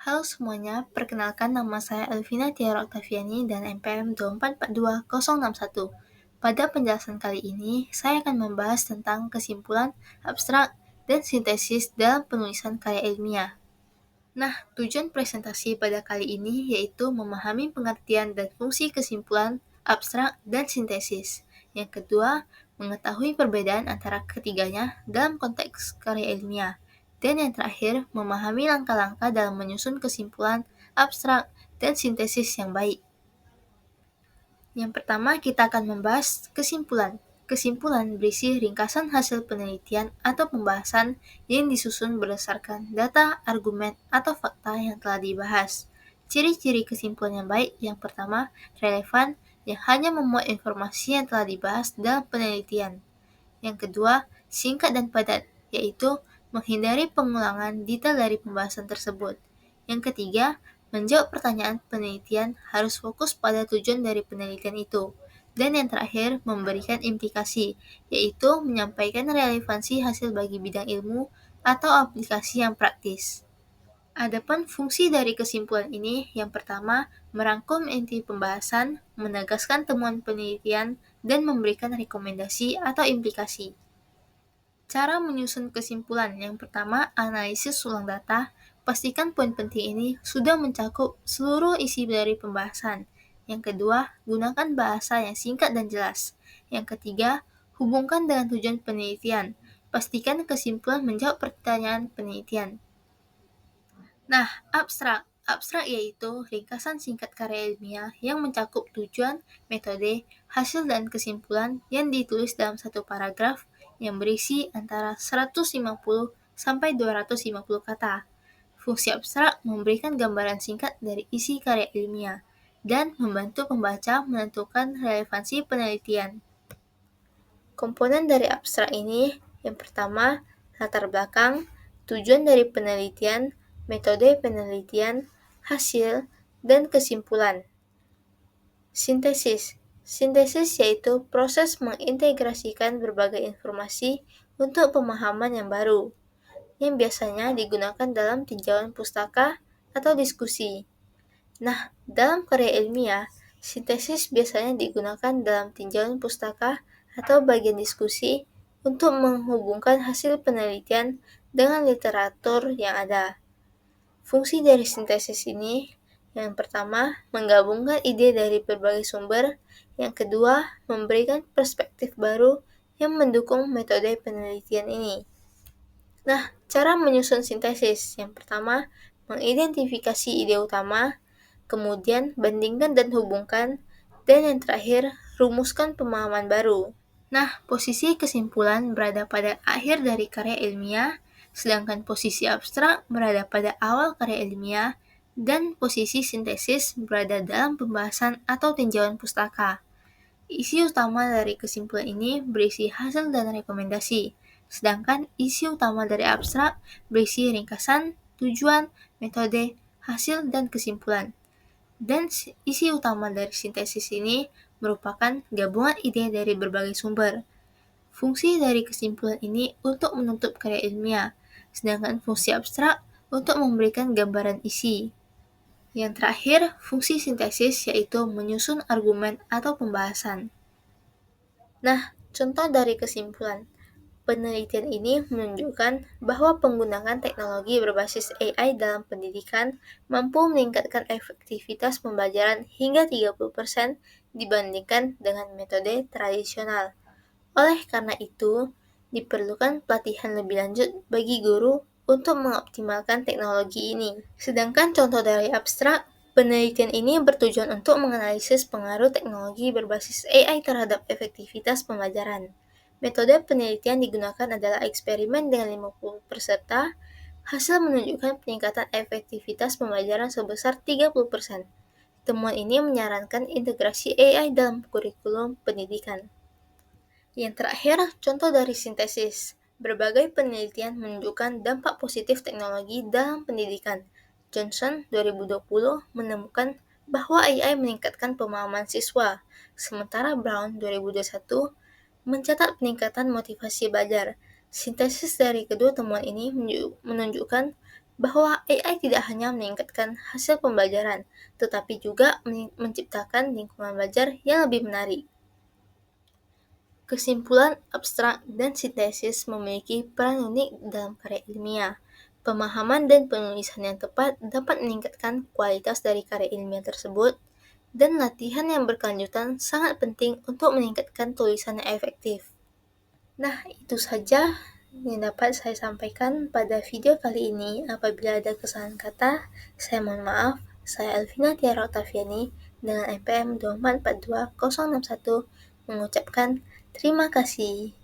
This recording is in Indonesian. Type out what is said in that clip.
Halo semuanya, perkenalkan nama saya Elvina Tiara Oktaviani dan NPM 2442061. Pada penjelasan kali ini, saya akan membahas tentang kesimpulan, abstrak, dan sintesis dalam penulisan karya ilmiah. Nah, tujuan presentasi pada kali ini yaitu memahami pengertian dan fungsi kesimpulan, abstrak, dan sintesis. Yang kedua, mengetahui perbedaan antara ketiganya dalam konteks karya ilmiah. Dan yang terakhir, memahami langkah-langkah dalam menyusun kesimpulan, abstrak, dan sintesis yang baik. Yang pertama, kita akan membahas kesimpulan. Kesimpulan berisi ringkasan hasil penelitian atau pembahasan yang disusun berdasarkan data, argumen, atau fakta yang telah dibahas. Ciri-ciri kesimpulan yang baik yang pertama, relevan, yang hanya memuat informasi yang telah dibahas dalam penelitian. Yang kedua, singkat dan padat, yaitu menghindari pengulangan detail dari pembahasan tersebut. Yang ketiga, menjawab pertanyaan penelitian harus fokus pada tujuan dari penelitian itu. Dan yang terakhir, memberikan implikasi, yaitu menyampaikan relevansi hasil bagi bidang ilmu atau aplikasi yang praktis. Adapun fungsi dari kesimpulan ini, yang pertama, merangkum inti pembahasan, menegaskan temuan penelitian, dan memberikan rekomendasi atau implikasi. Cara menyusun kesimpulan, yang pertama, analisis ulang data. Pastikan poin penting ini sudah mencakup seluruh isi dari pembahasan. Yang kedua, gunakan bahasa yang singkat dan jelas. Yang ketiga, hubungkan dengan tujuan penelitian. Pastikan kesimpulan menjawab pertanyaan penelitian. Nah, abstrak. Abstrak yaitu ringkasan singkat karya ilmiah yang mencakup tujuan, metode, hasil, dan kesimpulan yang ditulis dalam satu paragraf yang berisi antara 150 sampai 250 kata. Fungsi abstrak memberikan gambaran singkat dari isi karya ilmiah dan membantu pembaca menentukan relevansi penelitian. Komponen dari abstrak ini, yang pertama, latar belakang, tujuan dari penelitian, metode penelitian, hasil, dan kesimpulan. Sintesis. Sintesis yaitu proses mengintegrasikan berbagai informasi untuk pemahaman yang baru, yang biasanya digunakan dalam tinjauan pustaka atau diskusi. Nah, dalam karya ilmiah, sintesis biasanya digunakan dalam tinjauan pustaka atau bagian diskusi untuk menghubungkan hasil penelitian dengan literatur yang ada. Fungsi dari sintesis ini, yang pertama, menggabungkan ide dari berbagai sumber. Yang kedua, memberikan perspektif baru yang mendukung metode penelitian ini. Nah, cara menyusun sintesis. Yang pertama, mengidentifikasi ide utama, kemudian bandingkan dan hubungkan, dan yang terakhir, rumuskan pemahaman baru. Nah, posisi kesimpulan berada pada akhir dari karya ilmiah, sedangkan posisi abstrak berada pada awal karya ilmiah, dan posisi sintesis berada dalam pembahasan atau tinjauan pustaka. Isi utama dari kesimpulan ini berisi hasil dan rekomendasi, sedangkan isi utama dari abstrak berisi ringkasan, tujuan, metode, hasil, dan kesimpulan. Dan isi utama dari sintesis ini merupakan gabungan ide dari berbagai sumber. Fungsi dari kesimpulan ini untuk menutup karya ilmiah, sedangkan fungsi abstrak untuk memberikan gambaran isi. Yang terakhir, fungsi sintesis yaitu menyusun argumen atau pembahasan. Nah, contoh dari kesimpulan. Penelitian ini menunjukkan bahwa penggunaan teknologi berbasis AI dalam pendidikan mampu meningkatkan efektivitas pembelajaran hingga 30% dibandingkan dengan metode tradisional. Oleh karena itu, diperlukan pelatihan lebih lanjut bagi guru untuk mengoptimalkan teknologi ini. Sedangkan contoh dari abstrak, penelitian ini bertujuan untuk menganalisis pengaruh teknologi berbasis AI terhadap efektivitas pembelajaran. Metode penelitian digunakan adalah eksperimen dengan 50 peserta. Hasil menunjukkan peningkatan efektivitas pembelajaran sebesar 30%. Temuan ini menyarankan integrasi AI dalam kurikulum pendidikan. Yang terakhir, contoh dari sintesis. Berbagai penelitian menunjukkan dampak positif teknologi dalam pendidikan. Johnson 2020 menemukan bahwa AI meningkatkan pemahaman siswa, sementara Brown 2021 mencatat peningkatan motivasi belajar. Sintesis dari kedua temuan ini menunjukkan bahwa AI tidak hanya meningkatkan hasil pembelajaran, tetapi juga menciptakan lingkungan belajar yang lebih menarik. Kesimpulan abstrak dan sintesis memiliki peran unik dalam karya ilmiah. Pemahaman dan penulisan yang tepat dapat meningkatkan kualitas dari karya ilmiah tersebut, dan latihan yang berkelanjutan sangat penting untuk meningkatkan tulisan yang efektif. Nah, itu saja yang dapat saya sampaikan pada video kali ini. Apabila ada kesalahan kata, saya mohon maaf. Saya Elvina Tiara Oktaviani dengan NPM 2442061 mengucapkan terima kasih.